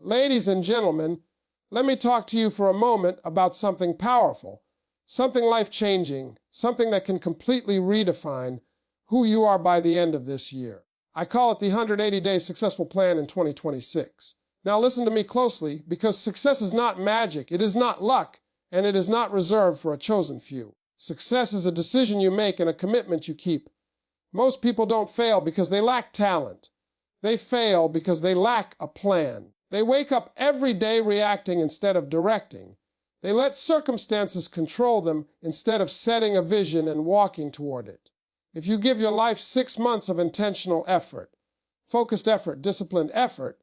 Ladies and gentlemen, let me talk to you for a moment about something powerful, something life-changing, something that can completely redefine who you are by the end of this year. I call it the 180-Day Successful Plan in 2026. Now listen to me closely, because success is not magic, it is not luck, and it is not reserved for a chosen few. Success is a decision you make and a commitment you keep. Most people don't fail because they lack talent. They fail because they lack a plan. They wake up every day reacting instead of directing. They let circumstances control them instead of setting a vision and walking toward it. If you give your life 6 months of intentional effort, focused effort, disciplined effort,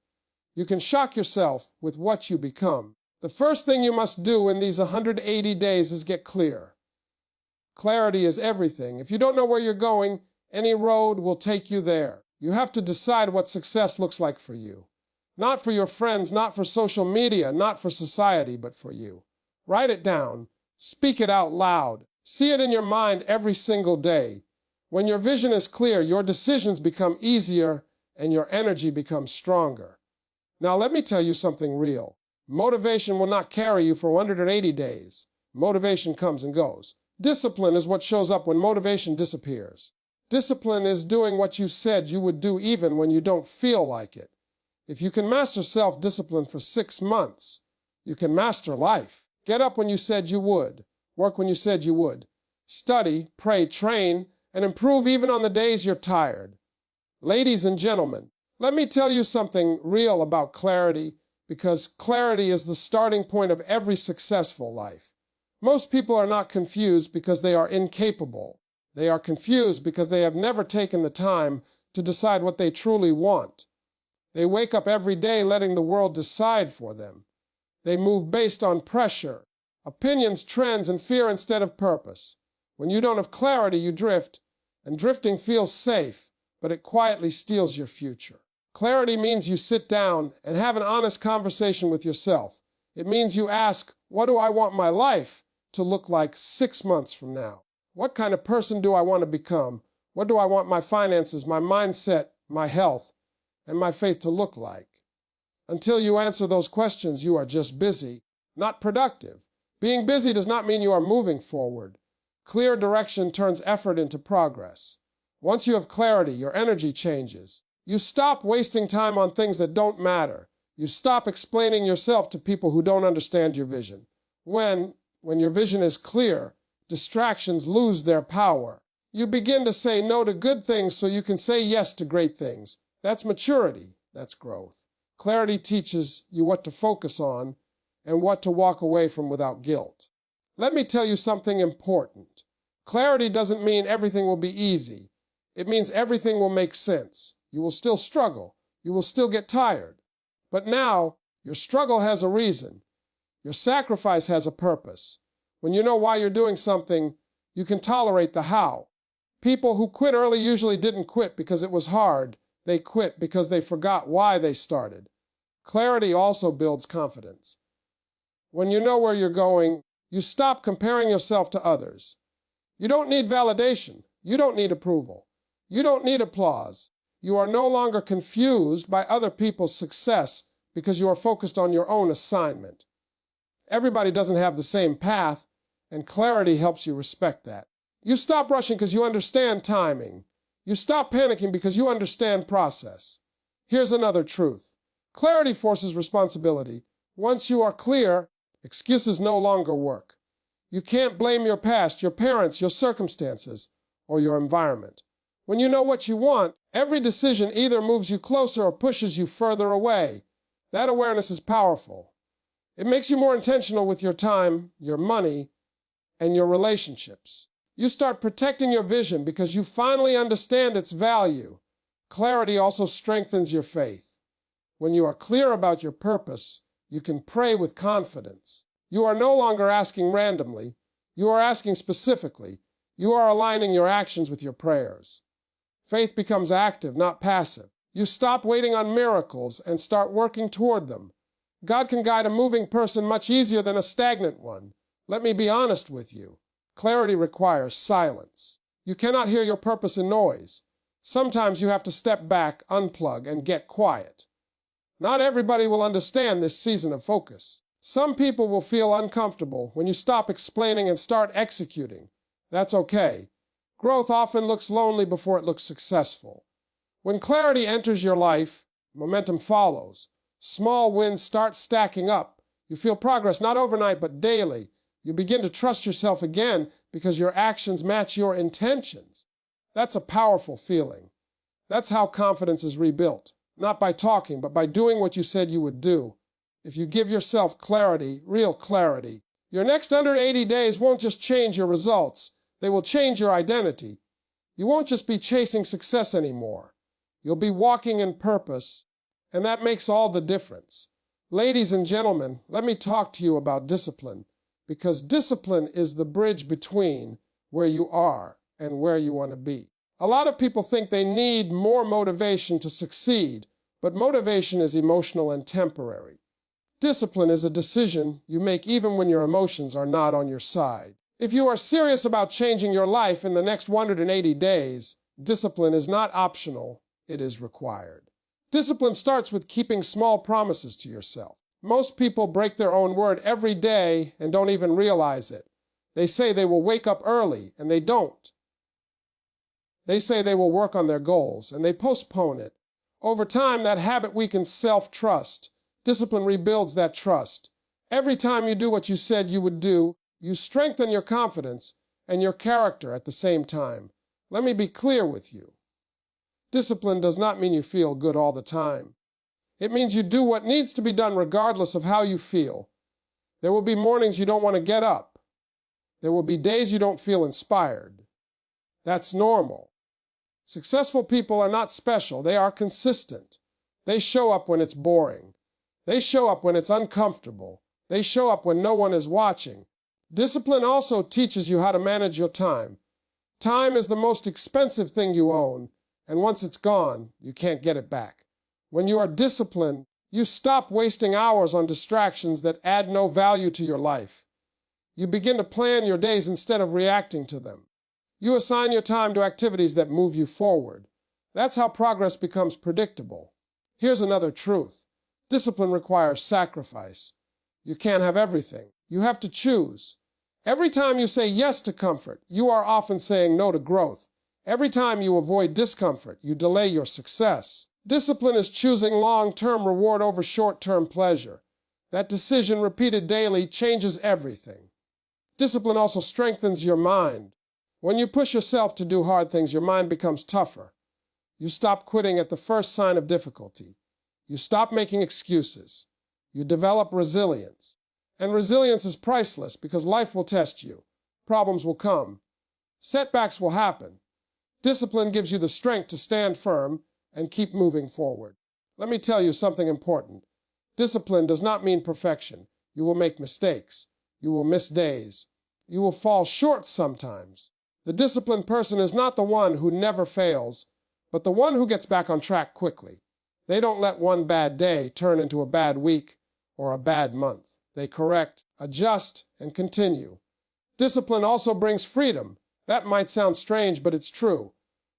you can shock yourself with what you become. The first thing you must do in these 180 days is get clear. Clarity is everything. If you don't know where you're going, any road will take you there. You have to decide what success looks like for you. Not for your friends, not for social media, not for society, but for you. Write it down. Speak it out loud. See it in your mind every single day. When your vision is clear, your decisions become easier and your energy becomes stronger. Now let me tell you something real. Motivation will not carry you for 180 days. Motivation comes and goes. Discipline is what shows up when motivation disappears. Discipline is doing what you said you would do even when you don't feel like it. If you can master self-discipline for 6 months, you can master life. Get up when you said you would. Work when you said you would. Study, pray, train, and improve even on the days you're tired. Ladies and gentlemen, let me tell you something real about clarity, because clarity is the starting point of every successful life. Most people are not confused because they are incapable. They are confused because they have never taken the time to decide what they truly want. They wake up every day letting the world decide for them. They move based on pressure, opinions, trends, and fear instead of purpose. When you don't have clarity, you drift, and drifting feels safe, but it quietly steals your future. Clarity means you sit down and have an honest conversation with yourself. It means you ask, what do I want my life to look like 6 months from now? What kind of person do I want to become? What do I want my finances, my mindset, my health, and my faith to look like? Until you answer those questions, you are just busy, not productive. Being busy does not mean you are moving forward. Clear direction turns effort into progress. Once you have clarity, your energy changes. You stop wasting time on things that don't matter. You stop explaining yourself to people who don't understand your vision. When your vision is clear, distractions lose their power. You begin to say no to good things so you can say yes to great things. That's maturity. That's growth. Clarity teaches you what to focus on and what to walk away from without guilt. Let me tell you something important. Clarity doesn't mean everything will be easy. It means everything will make sense. You will still struggle. You will still get tired. But now, your struggle has a reason. Your sacrifice has a purpose. When you know why you're doing something, you can tolerate the how. People who quit early usually didn't quit because it was hard. They quit because they forgot why they started. Clarity also builds confidence. When you know where you're going, you stop comparing yourself to others. You don't need validation. You don't need approval. You don't need applause. You are no longer confused by other people's success because you are focused on your own assignment. Everybody doesn't have the same path, and clarity helps you respect that. You stop rushing because you understand timing. You stop panicking because you understand process. Here's another truth. Clarity forces responsibility. Once you are clear, excuses no longer work. You can't blame your past, your parents, your circumstances, or your environment. When you know what you want, every decision either moves you closer or pushes you further away. That awareness is powerful. It makes you more intentional with your time, your money, and your relationships. You start protecting your vision because you finally understand its value. Clarity also strengthens your faith. When you are clear about your purpose, you can pray with confidence. You are no longer asking randomly. You are asking specifically. You are aligning your actions with your prayers. Faith becomes active, not passive. You stop waiting on miracles and start working toward them. God can guide a moving person much easier than a stagnant one. Let me be honest with you. Clarity requires silence. You cannot hear your purpose in noise. Sometimes you have to step back, unplug, and get quiet. Not everybody will understand this season of focus. Some people will feel uncomfortable when you stop explaining and start executing. That's okay. Growth often looks lonely before it looks successful. When clarity enters your life, momentum follows. Small wins start stacking up. You feel progress not overnight but daily. You begin to trust yourself again because your actions match your intentions. That's a powerful feeling. That's how confidence is rebuilt. Not by talking, but by doing what you said you would do. If you give yourself clarity, real clarity, your next 180 days won't just change your results. They will change your identity. You won't just be chasing success anymore. You'll be walking in purpose, and that makes all the difference. Ladies and gentlemen, let me talk to you about discipline, because discipline is the bridge between where you are and where you want to be. A lot of people think they need more motivation to succeed, but motivation is emotional and temporary. Discipline is a decision you make even when your emotions are not on your side. If you are serious about changing your life in the next 180 days, discipline is not optional, it is required. Discipline starts with keeping small promises to yourself. Most people break their own word every day and don't even realize it. They say they will wake up early, and they don't. They say they will work on their goals, and they postpone it. Over time, that habit weakens self-trust. Discipline rebuilds that trust. Every time you do what you said you would do, you strengthen your confidence and your character at the same time. Let me be clear with you. Discipline does not mean you feel good all the time. It means you do what needs to be done regardless of how you feel. There will be mornings you don't want to get up. There will be days you don't feel inspired. That's normal. Successful people are not special. They are consistent. They show up when it's boring. They show up when it's uncomfortable. They show up when no one is watching. Discipline also teaches you how to manage your time. Time is the most expensive thing you own, and once it's gone, you can't get it back. When you are disciplined, you stop wasting hours on distractions that add no value to your life. You begin to plan your days instead of reacting to them. You assign your time to activities that move you forward. That's how progress becomes predictable. Here's another truth. Discipline requires sacrifice. You can't have everything. You have to choose. Every time you say yes to comfort, you are often saying no to growth. Every time you avoid discomfort, you delay your success. Discipline is choosing long-term reward over short-term pleasure. That decision, repeated daily, changes everything. Discipline also strengthens your mind. When you push yourself to do hard things, your mind becomes tougher. You stop quitting at the first sign of difficulty. You stop making excuses. You develop resilience. And resilience is priceless because life will test you. Problems will come. Setbacks will happen. Discipline gives you the strength to stand firm and keep moving forward. Let me tell you something important. Discipline does not mean perfection. You will make mistakes. You will miss days. You will fall short sometimes. The disciplined person is not the one who never fails, but the one who gets back on track quickly. They don't let one bad day turn into a bad week or a bad month. They correct, adjust, and continue. Discipline also brings freedom. That might sound strange, but it's true.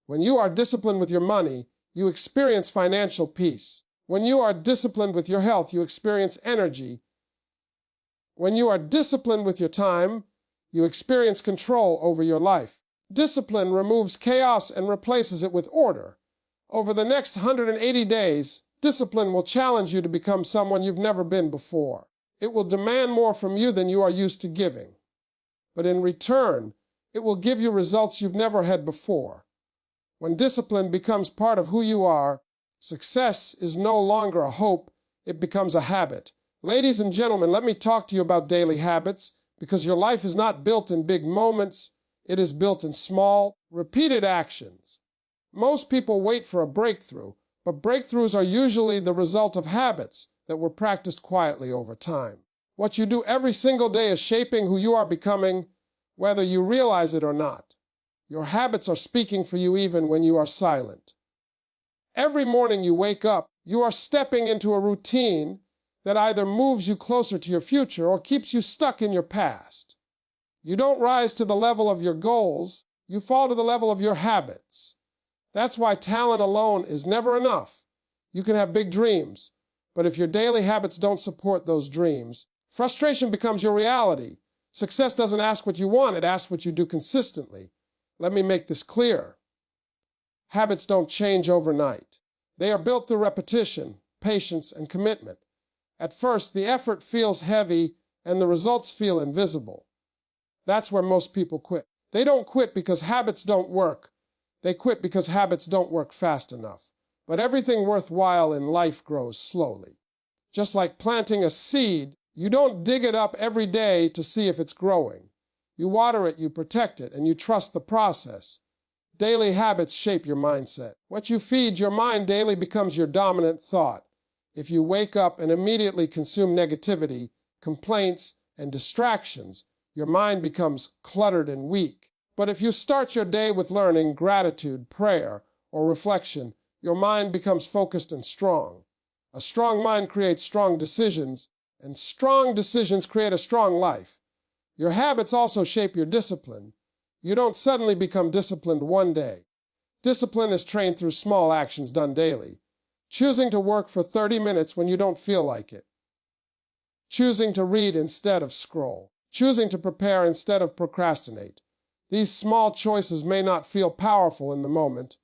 When you are disciplined with your money, you experience financial peace. When you are disciplined with your health, you experience energy. When you are disciplined with your time, you experience control over your life. Discipline removes chaos and replaces it with order. Over the next 180 days, discipline will challenge you to become someone you've never been before. It will demand more from you than you are used to giving. But in return, it will give you results you've never had before. When discipline becomes part of who you are, success is no longer a hope, it becomes a habit. Ladies and gentlemen, let me talk to you about daily habits, because your life is not built in big moments, it is built in small, repeated actions. Most people wait for a breakthrough, but breakthroughs are usually the result of habits that were practiced quietly over time. What you do every single day is shaping who you are becoming, whether you realize it or not. Your habits are speaking for you even when you are silent. Every morning you wake up, you are stepping into a routine that either moves you closer to your future or keeps you stuck in your past. You don't rise to the level of your goals, you fall to the level of your habits. That's why talent alone is never enough. You can have big dreams, But if your daily habits don't support those dreams, frustration becomes your reality. Success doesn't ask what you want, it asks what you do consistently. Let me make this clear. Habits don't change overnight. They are built through repetition, patience, and commitment. At first, the effort feels heavy and the results feel invisible. That's where most people quit. They don't quit because habits don't work. They quit because habits don't work fast enough. But everything worthwhile in life grows slowly. Just like planting a seed, you don't dig it up every day to see if it's growing. You water it, you protect it, and you trust the process. Daily habits shape your mindset. What you feed your mind daily becomes your dominant thought. If you wake up and immediately consume negativity, complaints, and distractions, your mind becomes cluttered and weak. But if you start your day with learning, gratitude, prayer, or reflection, your mind becomes focused and strong. A strong mind creates strong decisions, and strong decisions create a strong life. Your habits also shape your discipline. You don't suddenly become disciplined one day. Discipline is trained through small actions done daily. Choosing to work for 30 minutes when you don't feel like it. Choosing to read instead of scroll. Choosing to prepare instead of procrastinate. These small choices may not feel powerful in the moment,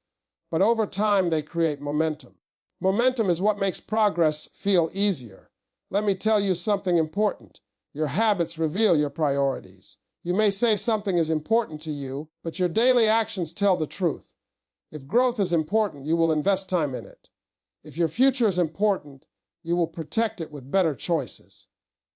but over time they create momentum. Momentum is what makes progress feel easier. Let me tell you something important. Your habits reveal your priorities. You may say something is important to you, but your daily actions tell the truth. If growth is important, you will invest time in it. If your future is important, you will protect it with better choices.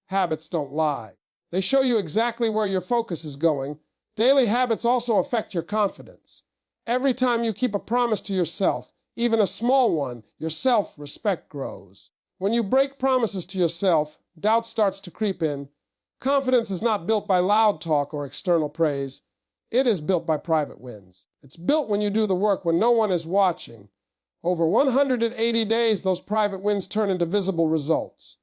Habits don't lie. They show you exactly where your focus is going. Daily habits also affect your confidence. Every time you keep a promise to yourself, even a small one, your self-respect grows. When you break promises to yourself, doubt starts to creep in. Confidence is not built by loud talk or external praise. It is built by private wins. It's built when you do the work when no one is watching. Over 180 days, those private wins turn into visible results.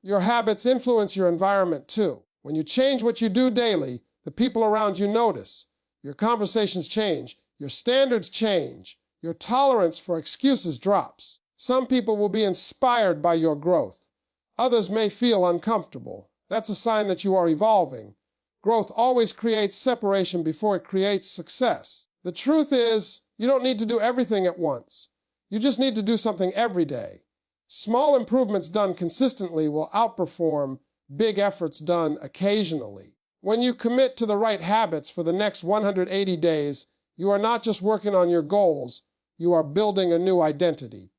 Your habits influence your environment too. When you change what you do daily, the people around you notice. Your conversations change. Your standards change. Your tolerance for excuses drops. Some people will be inspired by your growth. Others may feel uncomfortable. That's a sign that you are evolving. Growth always creates separation before it creates success. The truth is, you don't need to do everything at once. You just need to do something every day. Small improvements done consistently will outperform big efforts done occasionally. When you commit to the right habits for the next 180 days, you are not just working on your goals, you are building a new identity.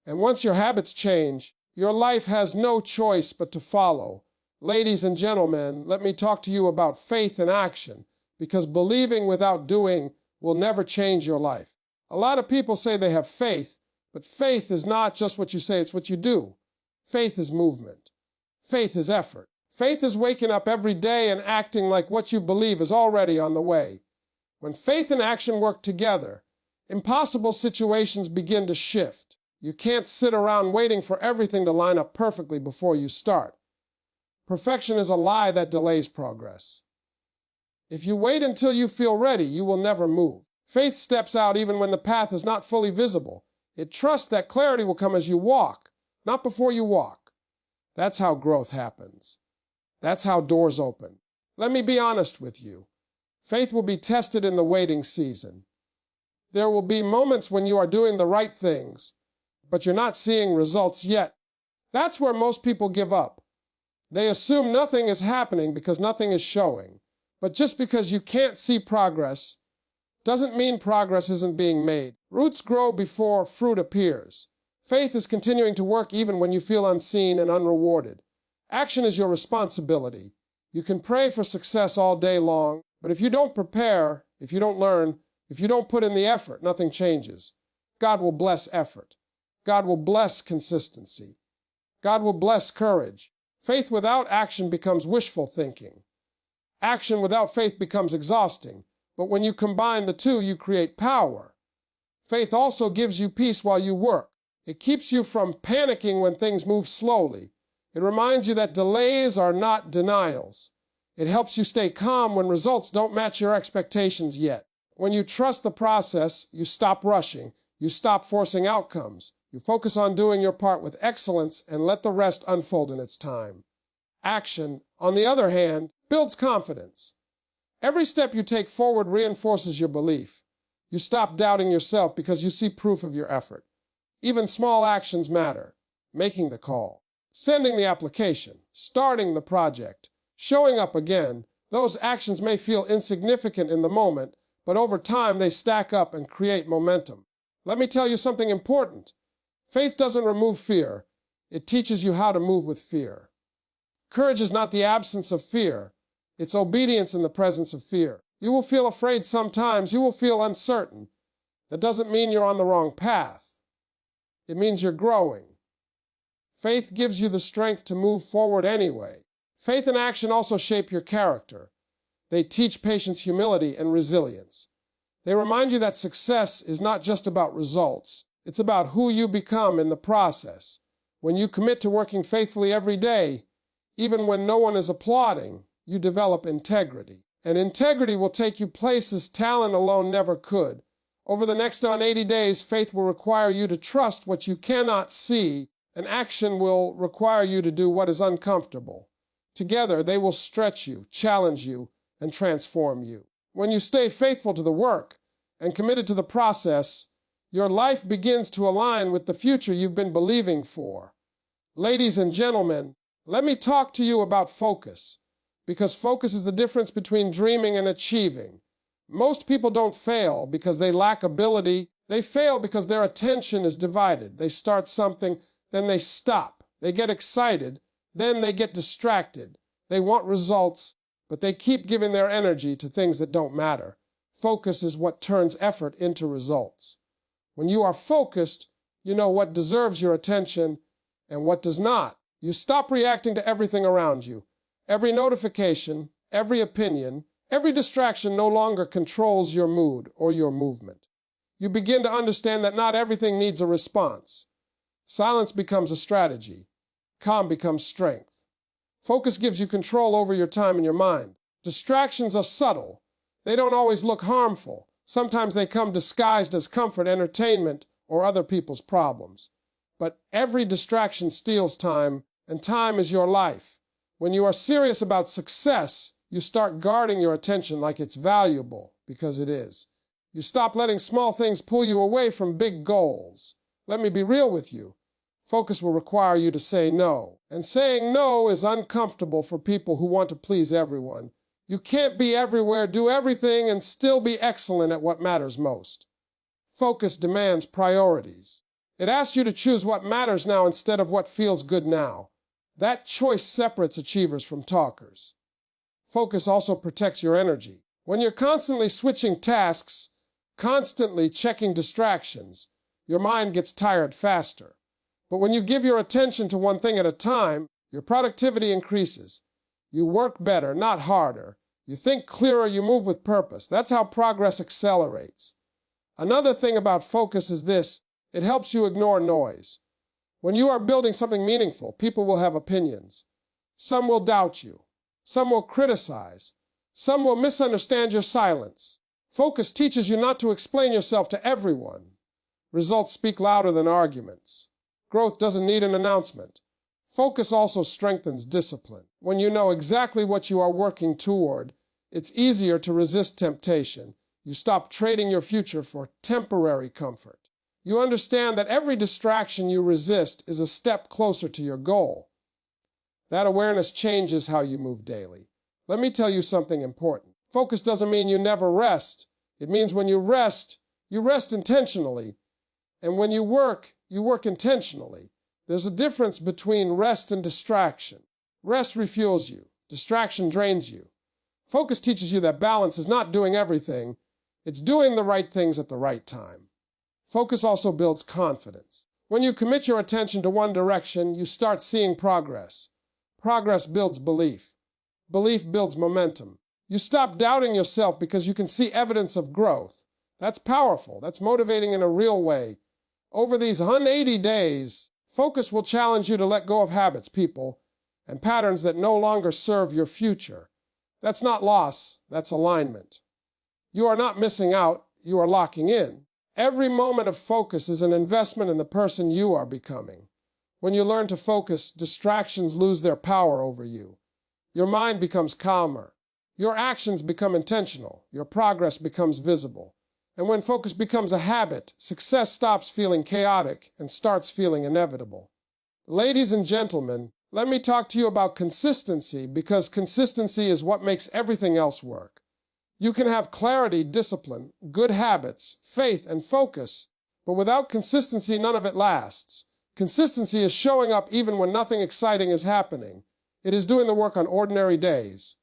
And once your habits change, your life has no choice but to follow. Ladies and gentlemen, let me talk to you about faith in action, because believing without doing will never change your life. A lot of people say they have faith, but faith is not just what you say, it's what you do. Faith is movement. Faith is effort. Faith is waking up every day and acting like what you believe is already on the way. When faith and action work together, impossible situations begin to shift. You can't sit around waiting for everything to line up perfectly before you start. Perfection is a lie that delays progress. If you wait until you feel ready, you will never move. Faith steps out even when the path is not fully visible. It trusts that clarity will come as you walk, not before you walk. That's how growth happens. That's how doors open. Let me be honest with you. Faith will be tested in the waiting season. There will be moments when you are doing the right things, but you're not seeing results yet. That's where most people give up. They assume nothing is happening because nothing is showing. But just because you can't see progress doesn't mean progress isn't being made. Roots grow before fruit appears. Faith is continuing to work even when you feel unseen and unrewarded. Action is your responsibility. You can pray for success all day long, but if you don't prepare, if you don't learn, if you don't put in the effort, nothing changes. God will bless effort. God will bless consistency. God will bless courage. Faith without action becomes wishful thinking. Action without faith becomes exhausting. But when you combine the two, you create power. Faith also gives you peace while you work. It keeps you from panicking when things move slowly. It reminds you that delays are not denials. It helps you stay calm when results don't match your expectations yet. When you trust the process, you stop rushing. You stop forcing outcomes. You focus on doing your part with excellence and let the rest unfold in its time. Action, on the other hand, builds confidence. Every step you take forward reinforces your belief. You stop doubting yourself because you see proof of your effort. Even small actions matter. Making the call, sending the application, starting the project, showing up again. Those actions may feel insignificant in the moment, but over time they stack up and create momentum. Let me tell you something important. Faith doesn't remove fear. It teaches you how to move with fear. Courage is not the absence of fear. It's obedience in the presence of fear. You will feel afraid sometimes. You will feel uncertain. That doesn't mean you're on the wrong path. It means you're growing. Faith gives you the strength to move forward anyway. Faith and action also shape your character. They teach patience, humility, and resilience. They remind you that success is not just about results. It's about who you become in the process. When you commit to working faithfully every day, even when no one is applauding, you develop integrity. And integrity will take you places talent alone never could. Over the next 80 days, faith will require you to trust what you cannot see, and action will require you to do what is uncomfortable. Together, they will stretch you, challenge you, and transform you. When you stay faithful to the work and committed to the process, your life begins to align with the future you've been believing for. Ladies and gentlemen, let me talk to you about focus, because focus is the difference between dreaming and achieving. Most people don't fail because they lack ability. They fail because their attention is divided. They start something, then they stop. They get excited, then they get distracted. They want results, but they keep giving their energy to things that don't matter. Focus is what turns effort into results. When you are focused, you know what deserves your attention and what does not. You stop reacting to everything around you. Every notification, every opinion, every distraction no longer controls your mood or your movement. You begin to understand that not everything needs a response. Silence becomes a strategy. Calm becomes strength. Focus gives you control over your time and your mind. Distractions are subtle. They don't always look harmful. Sometimes they come disguised as comfort, entertainment, or other people's problems. But every distraction steals time, and time is your life. When you are serious about success, you start guarding your attention like it's valuable, because it is. You stop letting small things pull you away from big goals. Let me be real with you. Focus will require you to say no. And saying no is uncomfortable for people who want to please everyone. You can't be everywhere, do everything, and still be excellent at what matters most. Focus demands priorities. It asks you to choose what matters now instead of what feels good now. That choice separates achievers from talkers. Focus also protects your energy. When you're constantly switching tasks, constantly checking distractions, your mind gets tired faster. But when you give your attention to one thing at a time, your productivity increases. You work better, not harder. You think clearer, you move with purpose. That's how progress accelerates. Another thing about focus is this: it helps you ignore noise. When you are building something meaningful, people will have opinions. Some will doubt you. Some will criticize. Some will misunderstand your silence. Focus teaches you not to explain yourself to everyone. Results speak louder than arguments. Growth doesn't need an announcement. Focus also strengthens discipline. When you know exactly what you are working toward, it's easier to resist temptation. You stop trading your future for temporary comfort. You understand that every distraction you resist is a step closer to your goal. That awareness changes how you move daily. Let me tell you something important. Focus doesn't mean you never rest. It means when you rest intentionally. And when you work intentionally. There's a difference between rest and distraction. Rest refuels you. Distraction drains you. Focus teaches you that balance is not doing everything. It's doing the right things at the right time. Focus also builds confidence. When you commit your attention to one direction, you start seeing progress. Progress builds belief. Belief builds momentum. You stop doubting yourself because you can see evidence of growth. That's powerful. That's motivating in a real way. Over these 180 days, focus will challenge you to let go of habits, people, and patterns that no longer serve your future. That's not loss, that's alignment. You are not missing out, you are locking in. Every moment of focus is an investment in the person you are becoming. When you learn to focus, distractions lose their power over you. Your mind becomes calmer. Your actions become intentional. Your progress becomes visible. And when focus becomes a habit, success stops feeling chaotic and starts feeling inevitable. Ladies and gentlemen, let me talk to you about consistency, because consistency is what makes everything else work. You can have clarity, discipline, good habits, faith, and focus, but without consistency, none of it lasts. Consistency is showing up even when nothing exciting is happening. It is doing the work on ordinary days.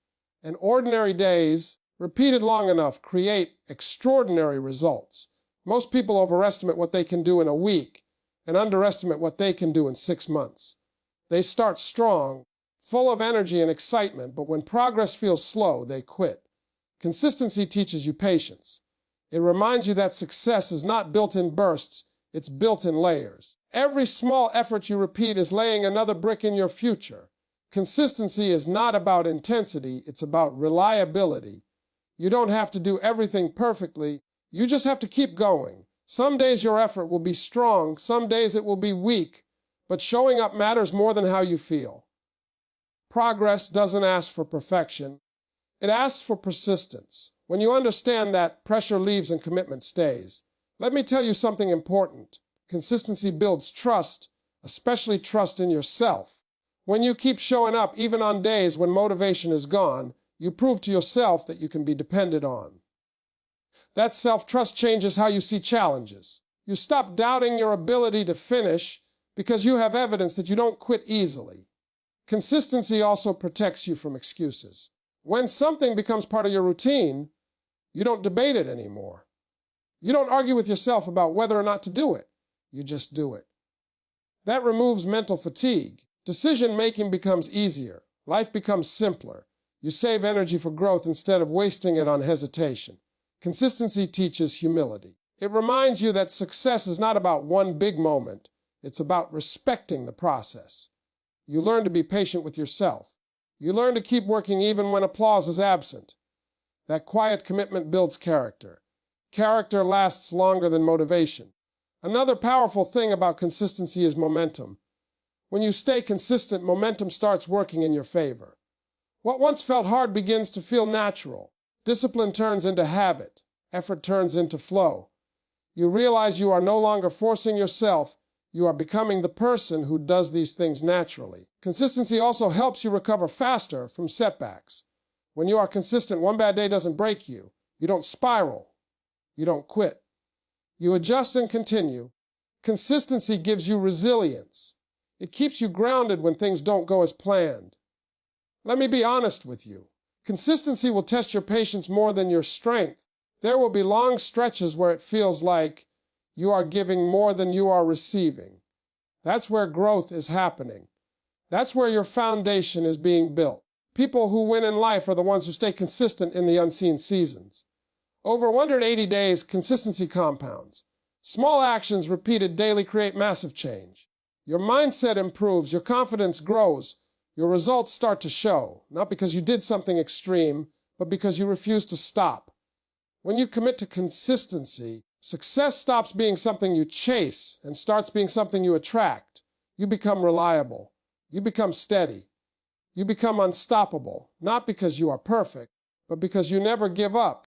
And ordinary days, repeated long enough, create extraordinary results. Most people overestimate what they can do in a week and underestimate what they can do in 6 months. They start strong, full of energy and excitement, but when progress feels slow, they quit. Consistency teaches you patience. It reminds you that success is not built in bursts, it's built in layers. Every small effort you repeat is laying another brick in your future. Consistency is not about intensity, it's about reliability. You don't have to do everything perfectly, you just have to keep going. Some days your effort will be strong, some days it will be weak, but showing up matters more than how you feel. Progress doesn't ask for perfection, it asks for persistence. When you understand that, pressure leaves and commitment stays. Let me tell you something important. Consistency builds trust, especially trust in yourself. When you keep showing up, even on days when motivation is gone, you prove to yourself that you can be depended on. That self-trust changes how you see challenges. You stop doubting your ability to finish because you have evidence that you don't quit easily. Consistency also protects you from excuses. When something becomes part of your routine, you don't debate it anymore. You don't argue with yourself about whether or not to do it. You just do it. That removes mental fatigue. Decision-making becomes easier. Life becomes simpler. You save energy for growth instead of wasting it on hesitation. Consistency teaches humility. It reminds you that success is not about one big moment. It's about respecting the process. You learn to be patient with yourself. You learn to keep working even when applause is absent. That quiet commitment builds character. Character lasts longer than motivation. Another powerful thing about consistency is momentum. When you stay consistent, momentum starts working in your favor. What once felt hard begins to feel natural. Discipline turns into habit. Effort turns into flow. You realize you are no longer forcing yourself. You are becoming the person who does these things naturally. Consistency also helps you recover faster from setbacks. When you are consistent, one bad day doesn't break you. You don't spiral. You don't quit. You adjust and continue. Consistency gives you resilience. It keeps you grounded when things don't go as planned. Let me be honest with you. Consistency will test your patience more than your strength. There will be long stretches where it feels like you are giving more than you are receiving. That's where growth is happening. That's where your foundation is being built. People who win in life are the ones who stay consistent in the unseen seasons. Over 180 days, consistency compounds. Small actions repeated daily create massive change. Your mindset improves, your confidence grows, your results start to show, not because you did something extreme, but because you refuse to stop. When you commit to consistency, success stops being something you chase and starts being something you attract. You become reliable. You become steady. You become unstoppable, not because you are perfect, but because you never give up.